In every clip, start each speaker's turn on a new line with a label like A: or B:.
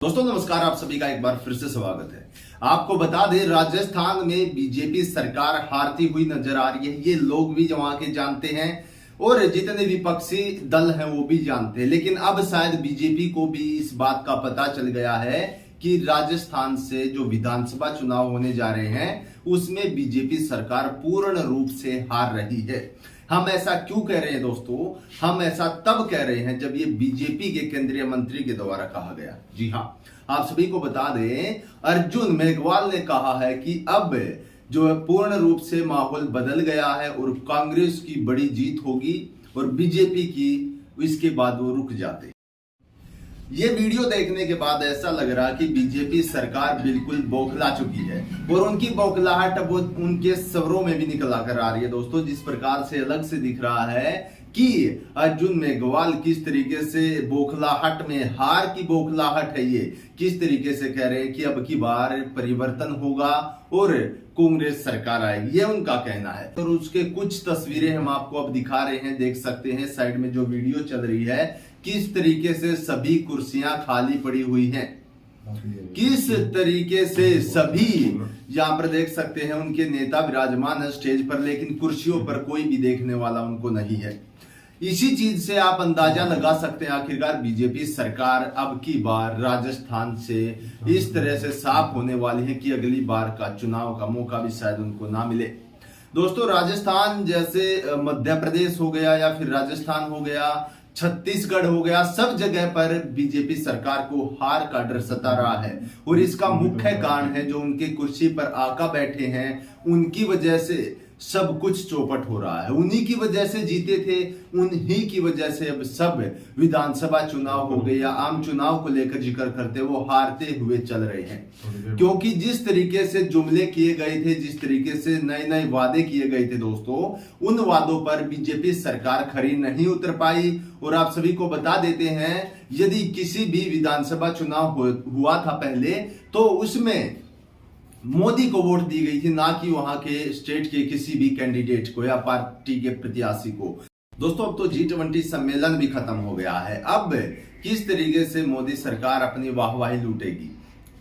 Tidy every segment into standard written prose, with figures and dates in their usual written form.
A: दोस्तों नमस्कार, आप सभी का एक बार फिर से स्वागत है। आपको बता दें, राजस्थान में बीजेपी सरकार हारती हुई नजर आ रही है। ये लोग भी वहां के जानते हैं और जितने विपक्षी दल हैं वो भी जानते हैं, लेकिन अब शायद बीजेपी को भी इस बात का पता चल गया है कि राजस्थान से जो विधानसभा चुनाव होने जा रहे हैं उसमें बीजेपी सरकार पूर्ण रूप से हार रही है। हम ऐसा क्यों कह रहे हैं दोस्तों? हम ऐसा तब कह रहे हैं जब ये बीजेपी के केंद्रीय मंत्री के द्वारा कहा गया। जी हां, आप सभी को बता दें, अर्जुन मेघवाल ने कहा है कि अब जो है पूर्ण रूप से माहौल बदल गया है और कांग्रेस की बड़ी जीत होगी और बीजेपी की इसके बाद वो रुक जाते। ये वीडियो देखने के बाद ऐसा लग रहा कि बीजेपी सरकार बिल्कुल बौखला चुकी है और उनकी बौखलाहट अब उनके स्वरों में भी निकल कर आ रही है दोस्तों। जिस प्रकार से अलग से दिख रहा है कि अर्जुन मेघवाल किस तरीके से बौखलाहट में, हार की बौखलाहट है ये, किस तरीके से कह रहे हैं कि अब की बार परिवर्तन होगा और कांग्रेस सरकार आएगी, ये उनका कहना है। और उसके कुछ तस्वीरें हम आपको अब दिखा रहे हैं, देख सकते हैं साइड में जो वीडियो चल रही है, किस तरीके से सभी कुर्सियां खाली पड़ी हुई हैं, किस तरीके से सभी यहाँ पर देख सकते हैं उनके नेता विराजमान है स्टेज पर, लेकिन कुर्सियों पर कोई भी देखने वाला उनको नहीं है। इसी चीज से आप अंदाजा लगा सकते हैं आखिरकार बीजेपी सरकार अब की बार राजस्थान से इस तरह से साफ होने वाली है कि अगली बार का चुनाव का मौका भी शायद उनको ना मिले। दोस्तों, राजस्थान जैसे मध्य प्रदेश हो गया या फिर राजस्थान हो गया, छत्तीसगढ़ हो गया, सब जगह पर बीजेपी सरकार को हार का डर सता रहा है और इसका मुख्य कारण है जो उनके कुर्सी पर आका बैठे हैं, उनकी वजह से सब कुछ चौपट हो रहा है। उन्हीं की वजह से जीते थे, उन्हीं की वजह से अब सब विधानसभा चुनाव हो गए या आम चुनाव को लेकर जिक्र करते वो हारते हुए चल रहे हैं। क्योंकि जिस तरीके से जुमले किए गए थे, जिस तरीके से नए नए वादे किए गए थे दोस्तों, उन वादों पर बीजेपी सरकार खरी नहीं उतर पाई। और आप सभी को बता देते हैं, यदि किसी भी विधानसभा चुनाव हुआ था पहले, तो उसमें मोदी को वोट दी गई थी, ना कि वहां के स्टेट के किसी भी कैंडिडेट को या पार्टी के प्रत्याशी को। दोस्तों, अब तो G20 सम्मेलन भी खत्म हो गया है। अब किस तरीके से मोदी सरकार अपनी वाहवाही लूटेगी?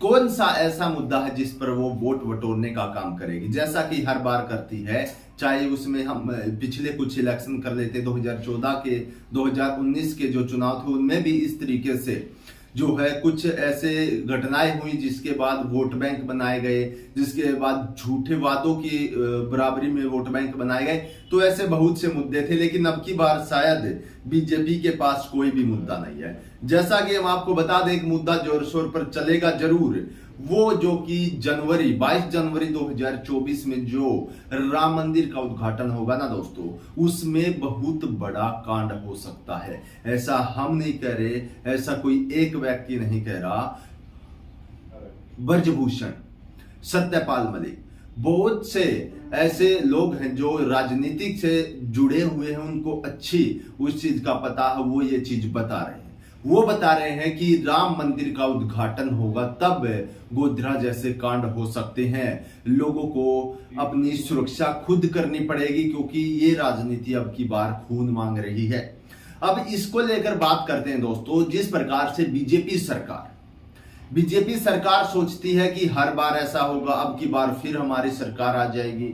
A: कौन सा ऐसा मुद्दा है जिस पर वो वोट बटोरने का काम करेगी, जैसा कि हर बार करती है? चाहे उसमें हम पिछले कुछ इलेक्शन कर लेते, 2014 के, 2019 के जो चुनाव थे उनमें भी इस तरीके से जो है कुछ ऐसे घटनाएं हुई जिसके बाद वोट बैंक बनाए गए, जिसके बाद झूठे वादों की बराबरी में वोट बैंक बनाए गए। तो ऐसे बहुत से मुद्दे थे, लेकिन अब की बार शायद बीजेपी के पास कोई भी मुद्दा नहीं है। जैसा कि हम आपको बता दें, एक मुद्दा जोर शोर पर चलेगा जरूर, वो जो कि 22 जनवरी 2024 में जो राम मंदिर का उद्घाटन होगा ना दोस्तों, उसमें बहुत बड़ा कांड हो सकता है। ऐसा हम नहीं कह रहे, ऐसा कोई एक व्यक्ति नहीं कह रहा। ब्रजभूषण, सत्यपाल मलिक, बहुत से ऐसे लोग हैं जो राजनीतिक से जुड़े हुए हैं, उनको अच्छी उस चीज का पता है, वो ये चीज बता रहे हैं। वो बता रहे हैं कि राम मंदिर का उद्घाटन होगा तब गोधरा जैसे कांड हो सकते हैं। लोगों को अपनी सुरक्षा खुद करनी पड़ेगी क्योंकि ये राजनीति अब की बार खून मांग रही है। अब इसको लेकर बात करते हैं दोस्तों। जिस प्रकार से बीजेपी सरकार सोचती है कि हर बार ऐसा होगा, अब की बार फिर हमारी सरकार आ जाएगी।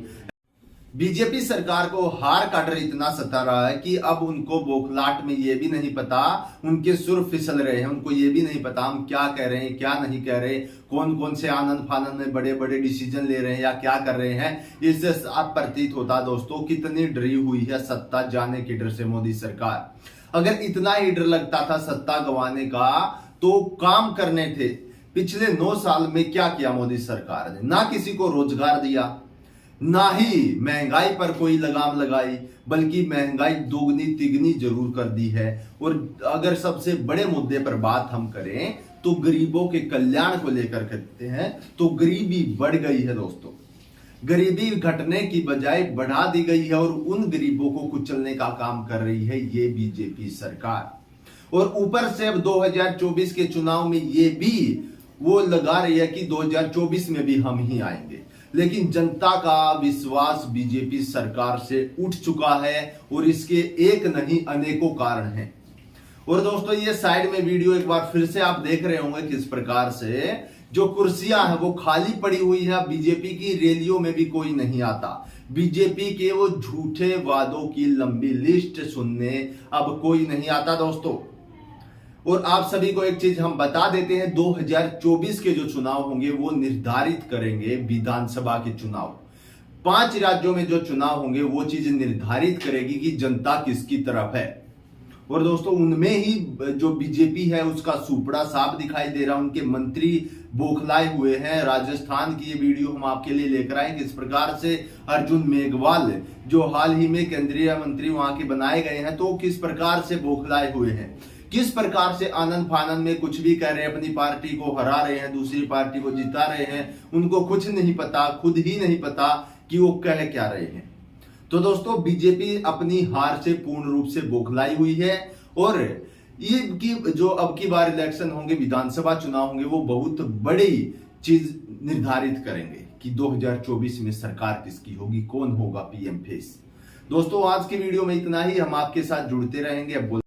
A: बीजेपी सरकार को हार का डर इतना सता रहा है कि अब उनको बौखलाहट में ये भी नहीं पता, उनके सुर फिसल रहे हैं, उनको ये भी नहीं पता हम क्या कह रहे हैं क्या नहीं कह रहे, कौन कौन से आनंद फानंद में बड़े बड़े डिसीजन ले रहे हैं या क्या कर रहे हैं। इससे आप प्रतीत होता दोस्तों कितनी डरी हुई है सत्ता जाने के डर से मोदी सरकार। अगर इतना ही डर लगता था सत्ता गंवाने का तो काम करने थे। पिछले 9 साल में क्या किया मोदी सरकार ने? ना किसी को रोजगार दिया, ना ही महंगाई पर कोई लगाम लगाई, बल्कि महंगाई दोगुनी तिगनी जरूर कर दी है। और अगर सबसे बड़े मुद्दे पर बात हम करें तो गरीबों के कल्याण को लेकर करते हैं तो गरीबी बढ़ गई है दोस्तों। गरीबी घटने की बजाय बढ़ा दी गई है और उन गरीबों को कुचलने का काम कर रही है ये बीजेपी सरकार। और ऊपर से अब 2024 के चुनाव में ये भी वो लगा रही है कि 2024 में भी हम ही आएंगे। लेकिन जनता का विश्वास बीजेपी सरकार से उठ चुका है और इसके एक नहीं अनेकों कारण हैं। और दोस्तों ये साइड में वीडियो एक बार फिर से आप देख रहे होंगे किस प्रकार से जो कुर्सियां हैं वो खाली पड़ी हुई है। बीजेपी की रैलियों में भी कोई नहीं आता। बीजेपी के वो झूठे वादों की लंबी लिस्ट सुनने अब कोई नहीं आता दोस्तों। और आप सभी को एक चीज हम बता देते हैं, 2024 के जो चुनाव होंगे वो निर्धारित करेंगे विधानसभा के चुनाव। 5 राज्यों में जो चुनाव होंगे वो चीज निर्धारित करेगी कि जनता किसकी तरफ है। और दोस्तों उनमें ही जो बीजेपी है उसका सुपड़ा साफ दिखाई दे रहा है। उनके मंत्री बौखलाए हुए हैं। राजस्थान की ये वीडियो हम आपके लिए लेकर आए किस प्रकार से अर्जुन मेघवाल जो हाल ही में केंद्रीय मंत्री वहां के बनाए गए हैं तो किस प्रकार से बौखलाए हुए हैं, किस प्रकार से आनंद फानंद में कुछ भी कर रहे हैं, अपनी पार्टी को हरा रहे हैं, दूसरी पार्टी को जिता रहे हैं। उनको कुछ नहीं पता, खुद ही नहीं पता कि वो कह क्या रहे हैं। तो दोस्तों बीजेपी अपनी हार से पूर्ण रूप से बौखलाई हुई है। और ये की जो अब की बार इलेक्शन होंगे, विधानसभा चुनाव होंगे, वो बहुत बड़ी चीज निर्धारित करेंगे कि 2024 में सरकार किसकी होगी, कौन होगा पीएम फेस। दोस्तों आज की वीडियो में इतना ही। हम आपके साथ जुड़ते रहेंगे। अब